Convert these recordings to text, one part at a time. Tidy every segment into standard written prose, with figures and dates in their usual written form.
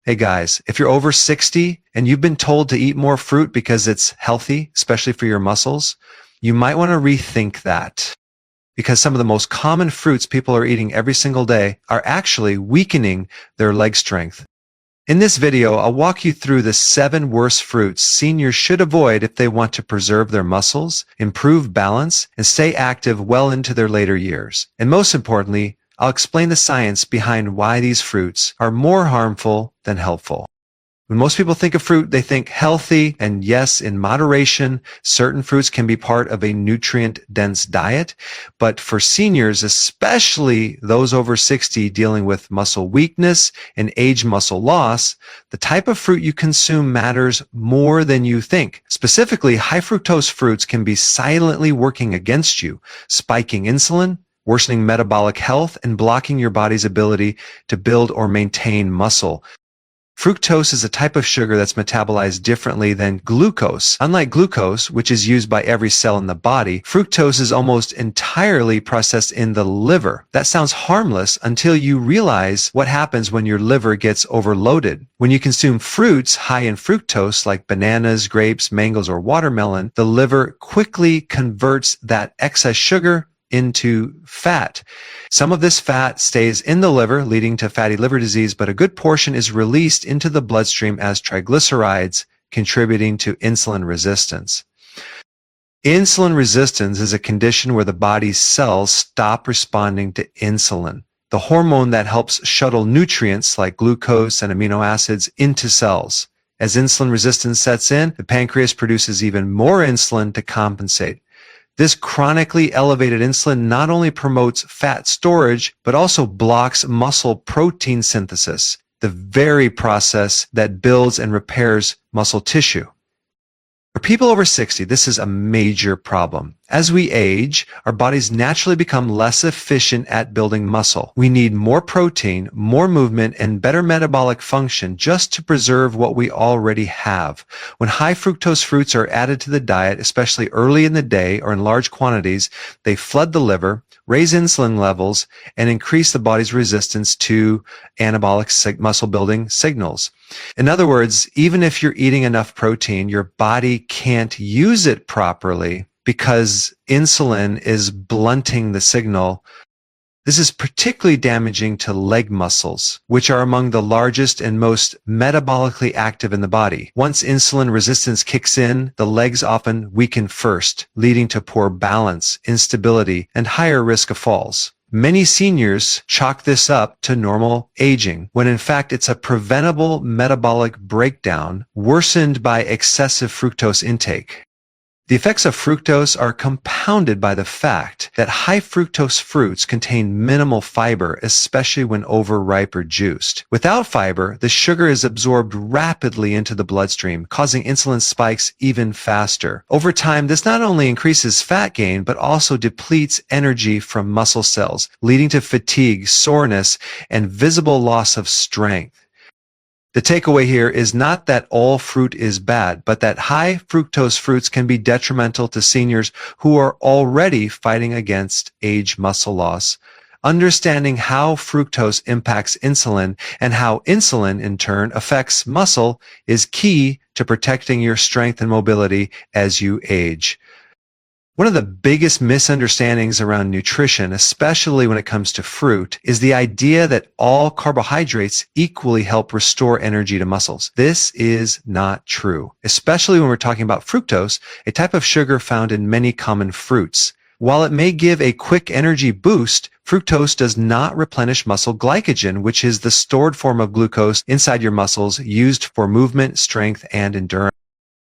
Hey guys, if you're over 60 and you've been told to eat more fruit because it's healthy, especially for your muscles, you might want to rethink that. Because some of the most common fruits people are eating every single day are actually weakening their leg strength. In this video, I'll walk you through the 7 worst fruits seniors should avoid if they want to preserve their muscles, improve balance, and stay active well into their later years. And most importantly, I'll explain the science behind why these fruits are more harmful than helpful. When most people think of fruit, they think healthy, and yes, in moderation, certain fruits can be part of a nutrient-dense diet. But for seniors, especially those over 60 dealing with muscle weakness and age muscle loss, the type of fruit you consume matters more than you think. Specifically, high fructose fruits can be silently working against you, spiking insulin, worsening metabolic health, and blocking your body's ability to build or maintain muscle. Fructose is a type of sugar that's metabolized differently than glucose. Unlike glucose, which is used by every cell in the body, fructose is almost entirely processed in the liver. That sounds harmless until you realize what happens when your liver gets overloaded. When you consume fruits high in fructose, like bananas, grapes, mangoes, or watermelon, the liver quickly converts that excess sugar into fat. Some of this fat stays in the liver, leading to fatty liver disease, but a good portion is released into the bloodstream as triglycerides, contributing to insulin resistance. Insulin resistance is a condition where the body's cells stop responding to insulin, the hormone that helps shuttle nutrients like glucose and amino acids into cells. As insulin resistance sets in, the pancreas produces even more insulin to compensate. This chronically elevated insulin not only promotes fat storage, but also blocks muscle protein synthesis, the very process that builds and repairs muscle tissue. For people over 60, this is a major problem. As we age, our bodies naturally become less efficient at building muscle. We need more protein, more movement, and better metabolic function just to preserve what we already have. When high fructose fruits are added to the diet, especially early in the day or in large quantities, they flood the liver, raise insulin levels, and increase the body's resistance to anabolic muscle building signals. In other words, even if you're eating enough protein, your body can't use it properly because insulin is blunting the signal. This is particularly damaging to leg muscles, which are among the largest and most metabolically active in the body. Once insulin resistance kicks in, the legs often weaken first, leading to poor balance, instability, and higher risk of falls. Many seniors chalk this up to normal aging, when in fact it's a preventable metabolic breakdown worsened by excessive fructose intake. The effects of fructose are compounded by the fact that high fructose fruits contain minimal fiber, especially when overripe or juiced. Without fiber, the sugar is absorbed rapidly into the bloodstream, causing insulin spikes even faster. Over time, this not only increases fat gain, but also depletes energy from muscle cells, leading to fatigue, soreness, and visible loss of strength. The takeaway here is not that all fruit is bad, but that high fructose fruits can be detrimental to seniors who are already fighting against age muscle loss. Understanding how fructose impacts insulin and how insulin in turn affects muscle is key to protecting your strength and mobility as you age. One of the biggest misunderstandings around nutrition, especially when it comes to fruit, is the idea that all carbohydrates equally help restore energy to muscles. This is not true, especially when we're talking about fructose, a type of sugar found in many common fruits. While it may give a quick energy boost, fructose does not replenish muscle glycogen, which is the stored form of glucose inside your muscles used for movement, strength, and endurance.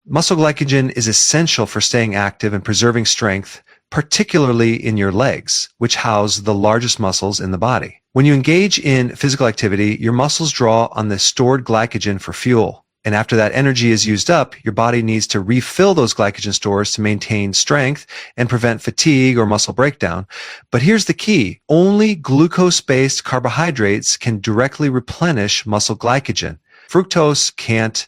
Muscle glycogen is essential for staying active and preserving strength, particularly in your legs, which house the largest muscles in the body. When you engage in physical activity, your muscles draw on the stored glycogen for fuel. And after that energy is used up, your body needs to refill those glycogen stores to maintain strength and prevent fatigue or muscle breakdown. But here's the key. Only glucose-based carbohydrates can directly replenish muscle glycogen. Fructose can't.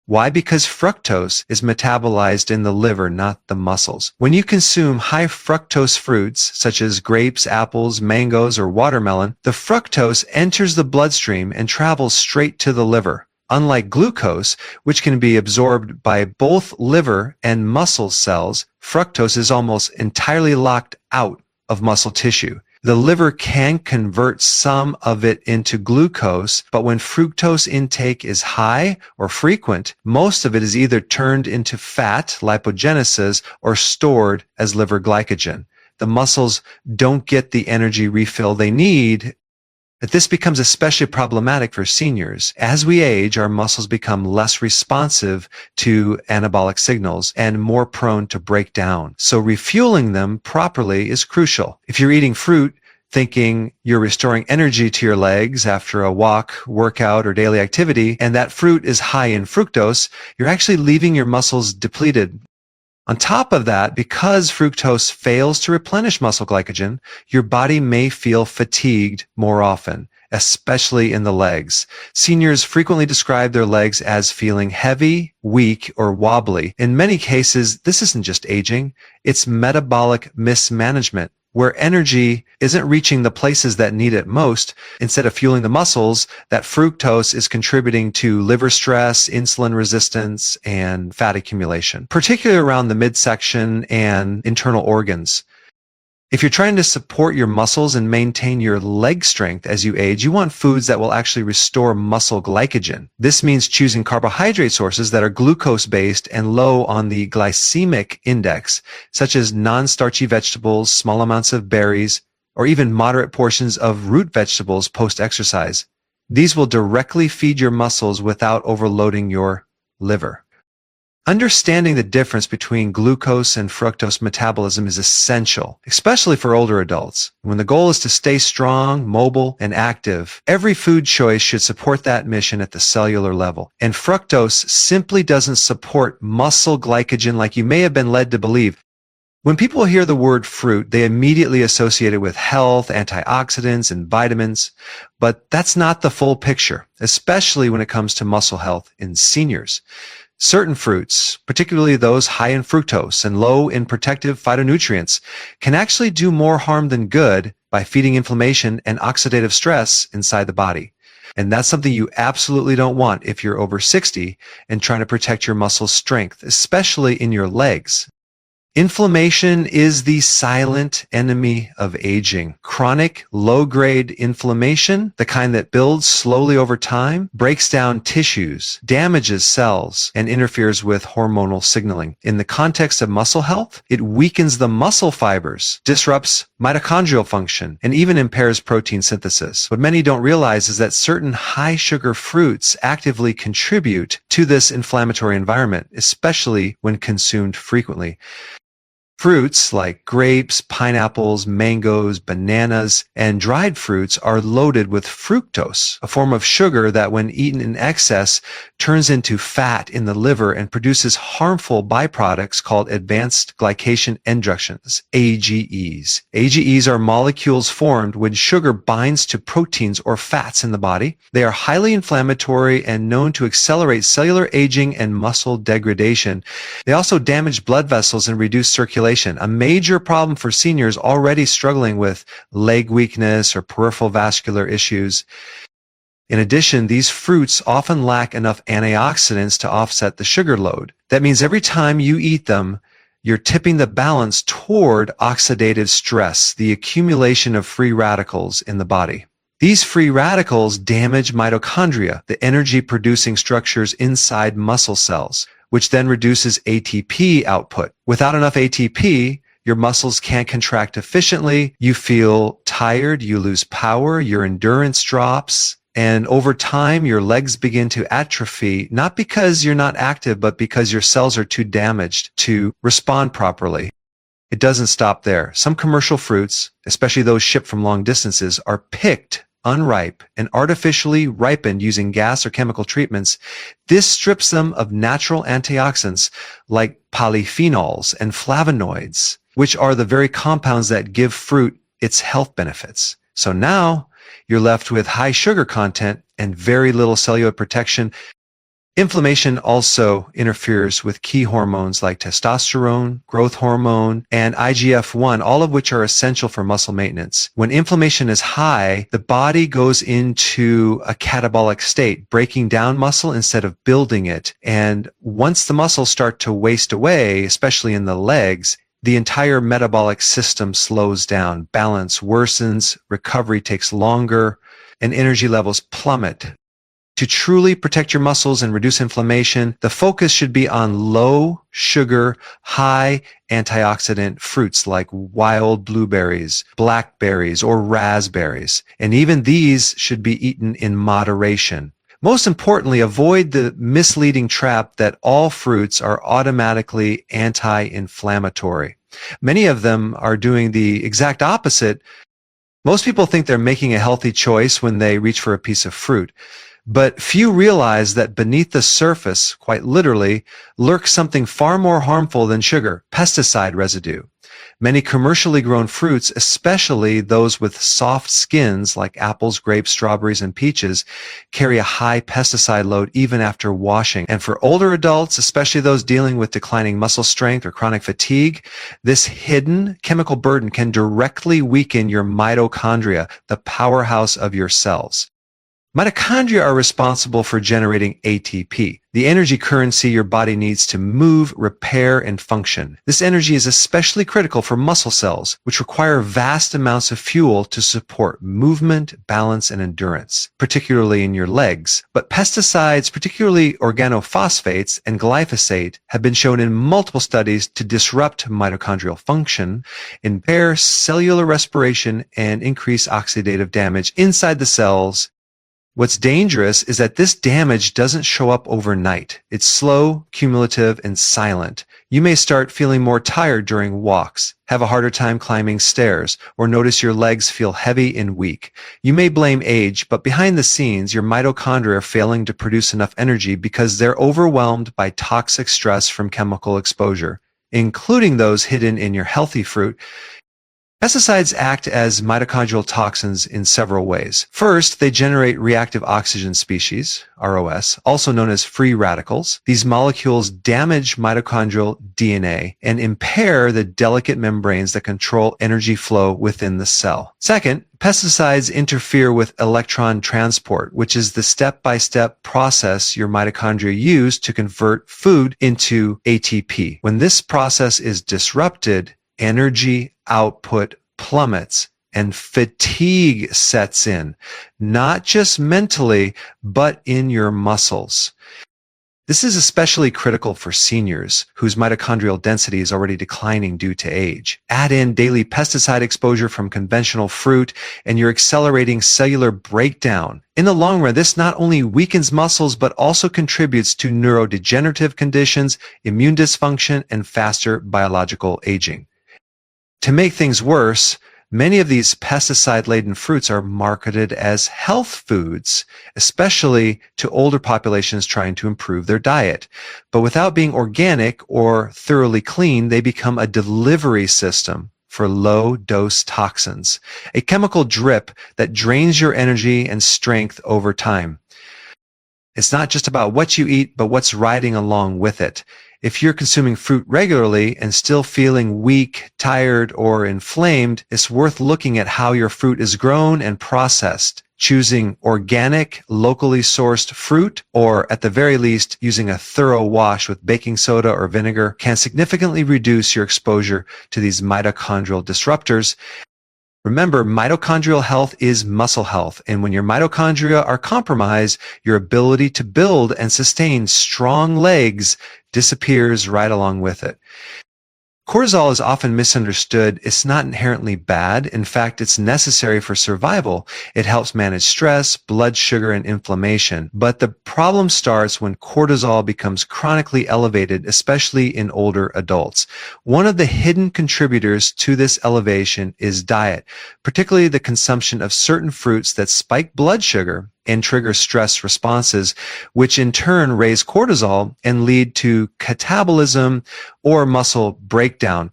Why? Because fructose is metabolized in the liver, not the muscles. When you consume high fructose fruits, such as grapes, apples, mangoes, or watermelon, the fructose enters the bloodstream and travels straight to the liver. Unlike glucose, which can be absorbed by both liver and muscle cells, fructose is almost entirely locked out of muscle tissue. The liver can convert some of it into glucose, but when fructose intake is high or frequent, most of it is either turned into fat, lipogenesis, or stored as liver glycogen. The muscles don't get the energy refill they need. But this becomes especially problematic for seniors. As we age, our muscles become less responsive to anabolic signals and more prone to break down. So refueling them properly is crucial. If you're eating fruit, thinking you're restoring energy to your legs after a walk, workout, or daily activity, and that fruit is high in fructose, you're actually leaving your muscles depleted. On top of that, because fructose fails to replenish muscle glycogen, your body may feel fatigued more often, especially in the legs. Seniors frequently describe their legs as feeling heavy, weak, or wobbly. In many cases, this isn't just aging, it's metabolic mismanagement, where energy isn't reaching the places that need it most. Instead of fueling the muscles, that fructose is contributing to liver stress, insulin resistance, and fat accumulation, particularly around the midsection and internal organs. If you're trying to support your muscles and maintain your leg strength as you age, you want foods that will actually restore muscle glycogen. This means choosing carbohydrate sources that are glucose-based and low on the glycemic index, such as non-starchy vegetables, small amounts of berries, or even moderate portions of root vegetables post-exercise. These will directly feed your muscles without overloading your liver. Understanding the difference between glucose and fructose metabolism is essential, especially for older adults. When the goal is to stay strong, mobile, and active, every food choice should support that mission at the cellular level. And fructose simply doesn't support muscle glycogen like you may have been led to believe. When people hear the word fruit, they immediately associate it with health, antioxidants, and vitamins, but that's not the full picture, especially when it comes to muscle health in seniors. Certain fruits, particularly those high in fructose and low in protective phytonutrients, can actually do more harm than good by feeding inflammation and oxidative stress inside the body. And that's something you absolutely don't want if you're over 60 and trying to protect your muscle strength, especially in your legs. Inflammation is the silent enemy of aging. Chronic, low-grade inflammation, the kind that builds slowly over time, breaks down tissues, damages cells, and interferes with hormonal signaling. In the context of muscle health, it weakens the muscle fibers, disrupts mitochondrial function, and even impairs protein synthesis. What many don't realize is that certain high-sugar fruits actively contribute to this inflammatory environment, especially when consumed frequently. Fruits like grapes, pineapples, mangoes, bananas, and dried fruits are loaded with fructose, a form of sugar that when eaten in excess turns into fat in the liver and produces harmful byproducts called advanced glycation end junctions, AGEs. AGEs are molecules formed when sugar binds to proteins or fats in the body. They are highly inflammatory and known to accelerate cellular aging and muscle degradation. They also damage blood vessels and reduce circulation, a major problem for seniors already struggling with leg weakness or peripheral vascular issues. In addition, these fruits often lack enough antioxidants to offset the sugar load. That means every time you eat them, you're tipping the balance toward oxidative stress, the accumulation of free radicals in the body. These free radicals damage mitochondria, the energy-producing structures inside muscle cells, which then reduces ATP output. Without enough ATP, your muscles can't contract efficiently, you feel tired, you lose power, your endurance drops, and over time your legs begin to atrophy, not because you're not active, but because your cells are too damaged to respond properly. It doesn't stop there. Some commercial fruits, especially those shipped from long distances, are picked unripe and artificially ripened using gas or chemical treatments. This strips them of natural antioxidants like polyphenols and flavonoids, which are the very compounds that give fruit its health benefits. So now you're left with high sugar content and very little cellular protection. Inflammation also interferes with key hormones like testosterone, growth hormone, and IGF-1, all of which are essential for muscle maintenance. When inflammation is high, the body goes into a catabolic state, breaking down muscle instead of building it. And once the muscles start to waste away, especially in the legs, the entire metabolic system slows down. Balance worsens, recovery takes longer, and energy levels plummet. To truly protect your muscles and reduce inflammation, the focus should be on low sugar, high antioxidant fruits like wild blueberries, blackberries, or raspberries. And even these should be eaten in moderation. Most importantly, avoid the misleading trap that all fruits are automatically anti-inflammatory. Many of them are doing the exact opposite. Most people think they're making a healthy choice when they reach for a piece of fruit. But few realize that beneath the surface, quite literally, lurks something far more harmful than sugar, pesticide residue. Many commercially grown fruits, especially those with soft skins like apples, grapes, strawberries, and peaches, carry a high pesticide load even after washing. And for older adults, especially those dealing with declining muscle strength or chronic fatigue, this hidden chemical burden can directly weaken your mitochondria, the powerhouse of your cells. Mitochondria are responsible for generating ATP, the energy currency your body needs to move, repair, and function. This energy is especially critical for muscle cells, which require vast amounts of fuel to support movement, balance, and endurance, particularly in your legs. But pesticides, particularly organophosphates and glyphosate, have been shown in multiple studies to disrupt mitochondrial function, impair cellular respiration, and increase oxidative damage inside the cells. What's dangerous is that this damage doesn't show up overnight. It's slow, cumulative, and silent. You may start feeling more tired during walks, have a harder time climbing stairs, or notice your legs feel heavy and weak. You may blame age, but behind the scenes, your mitochondria are failing to produce enough energy because they're overwhelmed by toxic stress from chemical exposure, including those hidden in your healthy fruit. Pesticides act as mitochondrial toxins in several ways. First, they generate reactive oxygen species, ROS, also known as free radicals. These molecules damage mitochondrial DNA and impair the delicate membranes that control energy flow within the cell. Second, pesticides interfere with electron transport, which is the step-by-step process your mitochondria use to convert food into ATP. When this process is disrupted, energy output plummets and fatigue sets in, not just mentally, but in your muscles. This is especially critical for seniors whose mitochondrial density is already declining due to age. Add in daily pesticide exposure from conventional fruit, and you're accelerating cellular breakdown. In the long run, this not only weakens muscles, but also contributes to neurodegenerative conditions, immune dysfunction, and faster biological aging. To make things worse, many of these pesticide-laden fruits are marketed as health foods, especially to older populations trying to improve their diet. But without being organic or thoroughly clean, they become a delivery system for low-dose toxins, a chemical drip that drains your energy and strength over time. It's not just about what you eat, but what's riding along with it. If you're consuming fruit regularly and still feeling weak, tired, or inflamed, it's worth looking at how your fruit is grown and processed. Choosing organic, locally sourced fruit, or at the very least, using a thorough wash with baking soda or vinegar can significantly reduce your exposure to these mitochondrial disruptors. Remember, mitochondrial health is muscle health, and when your mitochondria are compromised, your ability to build and sustain strong legs disappears right along with it. Cortisol is often misunderstood. It's not inherently bad. In fact, it's necessary for survival. It helps manage stress, blood sugar, and inflammation. But the problem starts when cortisol becomes chronically elevated, especially in older adults. One of the hidden contributors to this elevation is diet, particularly the consumption of certain fruits that spike blood sugar and trigger stress responses, which in turn raise cortisol and lead to catabolism or muscle breakdown.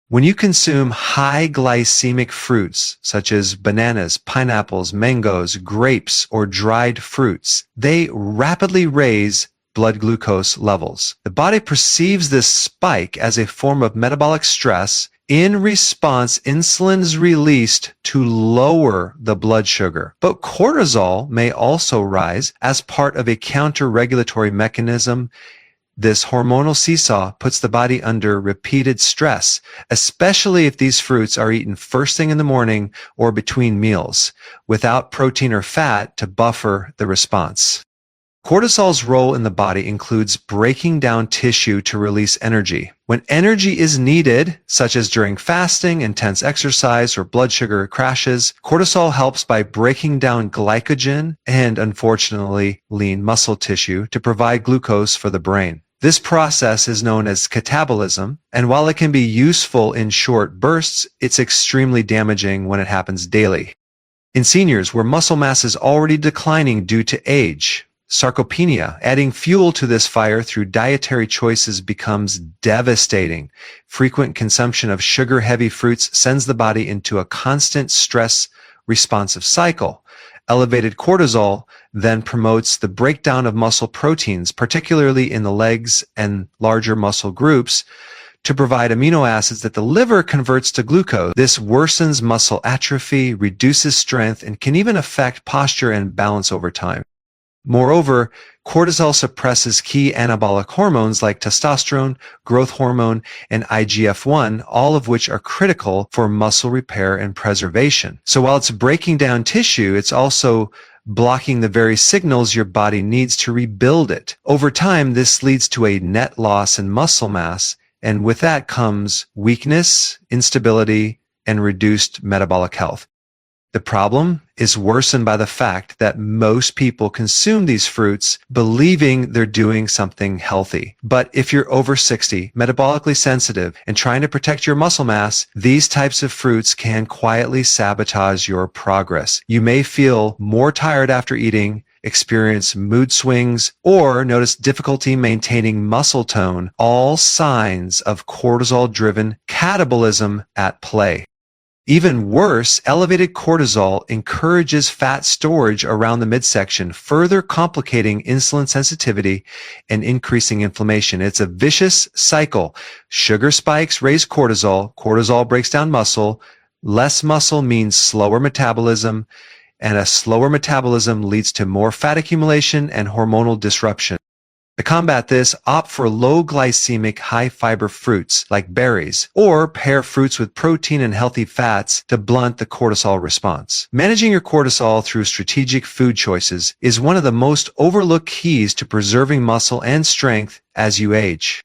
When you consume high glycemic fruits, such as bananas, pineapples, mangoes, grapes, or dried fruits, they rapidly raise blood glucose levels. The body perceives this spike as a form of metabolic stress. In response, insulin is released to lower the blood sugar. But cortisol may also rise as part of a counter-regulatory mechanism. This hormonal seesaw puts the body under repeated stress, especially if these fruits are eaten first thing in the morning or between meals, without protein or fat to buffer the response. Cortisol's role in the body includes breaking down tissue to release energy. When energy is needed, such as during fasting, intense exercise, or blood sugar crashes, cortisol helps by breaking down glycogen and, unfortunately, lean muscle tissue to provide glucose for the brain. This process is known as catabolism, and while it can be useful in short bursts, it's extremely damaging when it happens daily. In seniors, where muscle mass is already declining due to age, Sarcopenia, adding fuel to this fire through dietary choices becomes devastating. Frequent consumption of sugar-heavy fruits sends the body into a constant stress-responsive cycle. Elevated cortisol then promotes the breakdown of muscle proteins, particularly in the legs and larger muscle groups, to provide amino acids that the liver converts to glucose. This worsens muscle atrophy, reduces strength, and can even affect posture and balance over time. Moreover, cortisol suppresses key anabolic hormones like testosterone, growth hormone, and IGF-1, all of which are critical for muscle repair and preservation. So while it's breaking down tissue, it's also blocking the very signals your body needs to rebuild it. Over time, this leads to a net loss in muscle mass, and with that comes weakness, instability, and reduced metabolic health. The problem is worsened by the fact that most people consume these fruits believing they're doing something healthy. But if you're over 60, metabolically sensitive, and trying to protect your muscle mass, these types of fruits can quietly sabotage your progress. You may feel more tired after eating, experience mood swings, or notice difficulty maintaining muscle tone, all signs of cortisol-driven catabolism at play. Even worse, elevated cortisol encourages fat storage around the midsection, further complicating insulin sensitivity and increasing inflammation. It's a vicious cycle. Sugar spikes raise cortisol, cortisol breaks down muscle, less muscle means slower metabolism, and a slower metabolism leads to more fat accumulation and hormonal disruption. To combat this, opt for low glycemic, high fiber fruits like berries, or pair fruits with protein and healthy fats to blunt the cortisol response. Managing your cortisol through strategic food choices is one of the most overlooked keys to preserving muscle and strength as you age.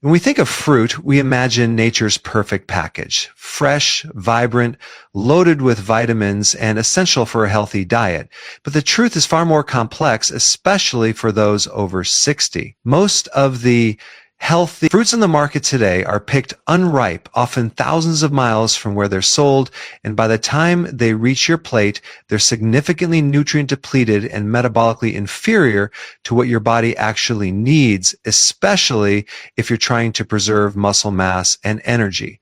When we think of fruit, we imagine nature's perfect package, fresh, vibrant, loaded with vitamins, and essential for a healthy diet. But the truth is far more complex, especially for those over 60. Most of the healthy fruits on the market today are picked unripe, often thousands of miles from where they're sold, and by the time they reach your plate, they're significantly nutrient depleted and metabolically inferior to what your body actually needs, especially if you're trying to preserve muscle mass and energy.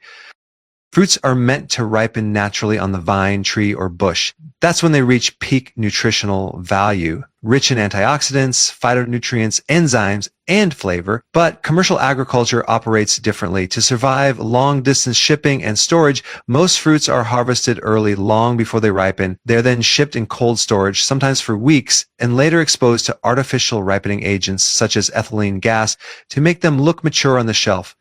Fruits are meant to ripen naturally on the vine, tree, or bush. That's when they reach peak nutritional value, rich in antioxidants, phytonutrients, enzymes, and flavor. But commercial agriculture operates differently. To survive long-distance shipping and storage, most fruits are harvested early, long before they ripen. They're then shipped in cold storage, sometimes for weeks, and later exposed to artificial ripening agents such as ethylene gas to make them look mature on the shelf.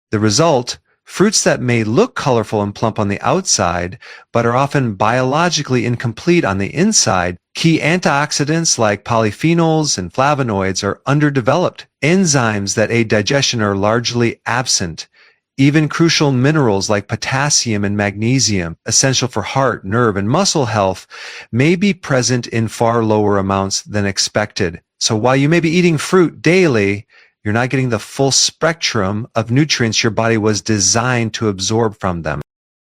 The result: fruits that may look colorful and plump on the outside, but are often biologically incomplete on the inside. Key antioxidants like polyphenols and flavonoids are underdeveloped. Enzymes that aid digestion are largely absent. Even crucial minerals like potassium and magnesium, essential for heart, nerve, and muscle health, may be present in far lower amounts than expected. So while you may be eating fruit daily, you're not getting the full spectrum of nutrients your body was designed to absorb from them.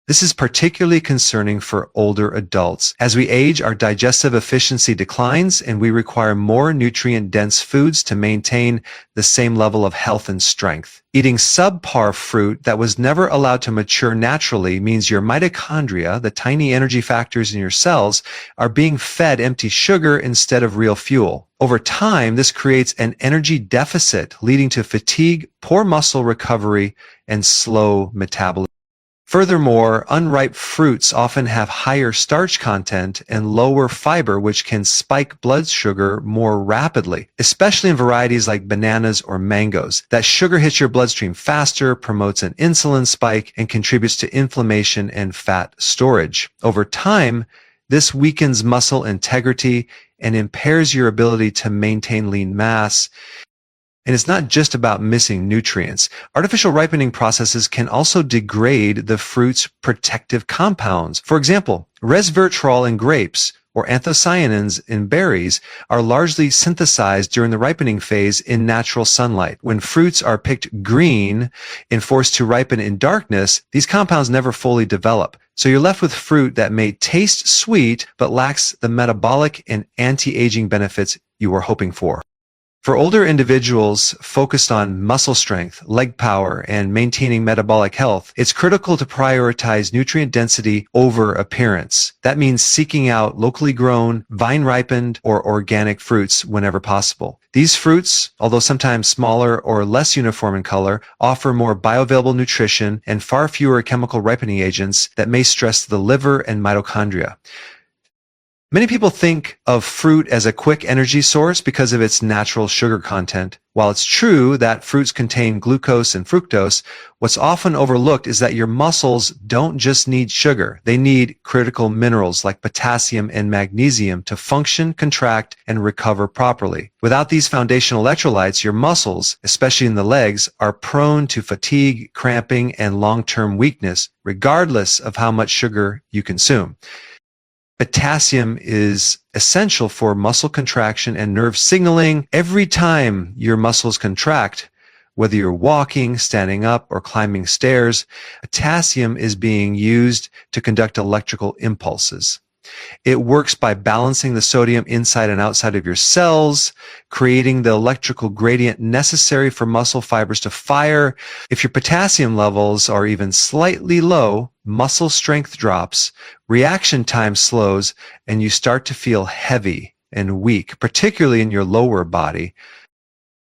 This is particularly concerning for older adults. As we age, our digestive efficiency declines and we require more nutrient-dense foods to maintain the same level of health and strength. Eating subpar fruit that was never allowed to mature naturally means your mitochondria, the tiny energy factors in your cells, are being fed empty sugar instead of real fuel. Over time, this creates an energy deficit, leading to fatigue, poor muscle recovery, and slow metabolism. Furthermore, unripe fruits often have higher starch content and lower fiber, which can spike blood sugar more rapidly, especially in varieties like bananas or mangoes. That sugar hits your bloodstream faster, promotes an insulin spike, and contributes to inflammation and fat storage. Over time, this weakens muscle integrity and impairs your ability to maintain lean mass. And it's not just about missing nutrients. Artificial ripening processes can also degrade the fruit's protective compounds. For example, resveratrol in grapes or anthocyanins in berries are largely synthesized during the ripening phase in natural sunlight. When fruits are picked green and forced to ripen in darkness, these compounds never fully develop. So you're left with fruit that may taste sweet but lacks the metabolic and anti-aging benefits you were hoping for. For older individuals focused on muscle strength, leg power, and maintaining metabolic health, it's critical to prioritize nutrient density over appearance. That means seeking out locally grown, vine-ripened, or organic fruits whenever possible. These fruits, although sometimes smaller or less uniform in color, offer more bioavailable nutrition and far fewer chemical ripening agents that may stress the liver and mitochondria. Many people think of fruit as a quick energy source because of its natural sugar content. While it's true that fruits contain glucose and fructose, what's often overlooked is that your muscles don't just need sugar. They need critical minerals like potassium and magnesium to function, contract, and recover properly. Without these foundational electrolytes, your muscles, especially in the legs, are prone to fatigue, cramping, and long-term weakness, regardless of how much sugar you consume. Potassium is essential for muscle contraction and nerve signaling. Every time your muscles contract, whether you're walking, standing up, or climbing stairs, potassium is being used to conduct electrical impulses. It works by balancing the sodium inside and outside of your cells, creating the electrical gradient necessary for muscle fibers to fire. If your potassium levels are even slightly low, muscle strength drops, reaction time slows, and you start to feel heavy and weak, particularly in your lower body.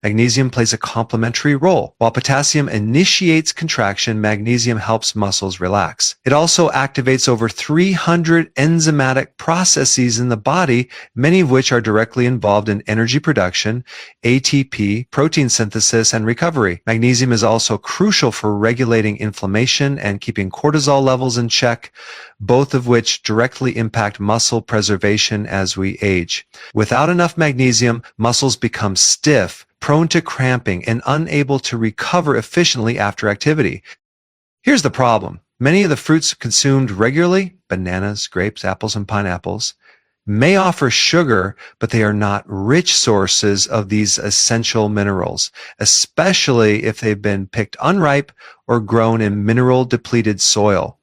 Magnesium plays a complementary role. While potassium initiates contraction, magnesium helps muscles relax. It also activates over 300 enzymatic processes in the body, many of which are directly involved in energy production, ATP, protein synthesis, and recovery. Magnesium is also crucial for regulating inflammation and keeping cortisol levels in check, both of which directly impact muscle preservation as we age. Without enough magnesium, muscles become stiff, prone to cramping, and unable to recover efficiently after activity. Here's the problem. Many of the fruits consumed regularly, bananas, grapes, apples, and pineapples, may offer sugar, but they are not rich sources of these essential minerals, especially if they've been picked unripe or grown in mineral-depleted soil.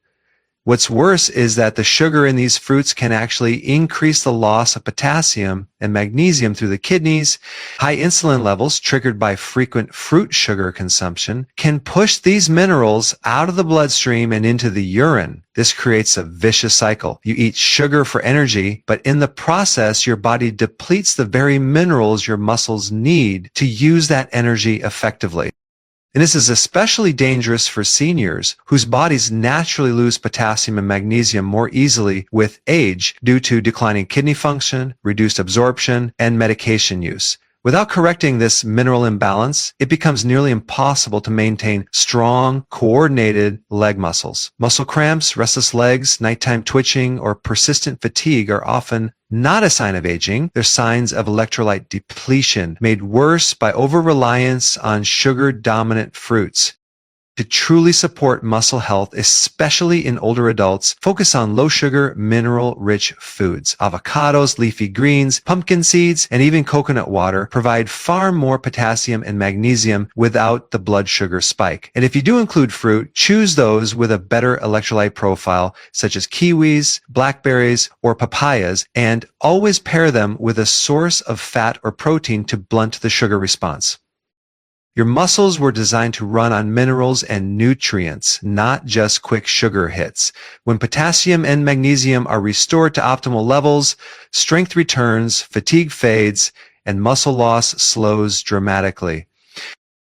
What's worse is that the sugar in these fruits can actually increase the loss of potassium and magnesium through the kidneys. High insulin levels triggered by frequent fruit sugar consumption can push these minerals out of the bloodstream and into the urine. This creates a vicious cycle. You eat sugar for energy, but in the process, your body depletes the very minerals your muscles need to use that energy effectively. And this is especially dangerous for seniors whose bodies naturally lose potassium and magnesium more easily with age due to declining kidney function, reduced absorption, and medication use. Without correcting this mineral imbalance, it becomes nearly impossible to maintain strong, coordinated leg muscles. Muscle cramps, restless legs, nighttime twitching, or persistent fatigue are often not a sign of aging. They're signs of electrolyte depletion, made worse by over-reliance on sugar-dominant fruits. To truly support muscle health, especially in older adults, focus on low-sugar, mineral-rich foods. Avocados, leafy greens, pumpkin seeds, and even coconut water provide far more potassium and magnesium without the blood sugar spike. And if you do include fruit, choose those with a better electrolyte profile, such as kiwis, blackberries, or papayas, and always pair them with a source of fat or protein to blunt the sugar response. Your muscles were designed to run on minerals and nutrients, not just quick sugar hits. When potassium and magnesium are restored to optimal levels, strength returns, fatigue fades, and muscle loss slows dramatically.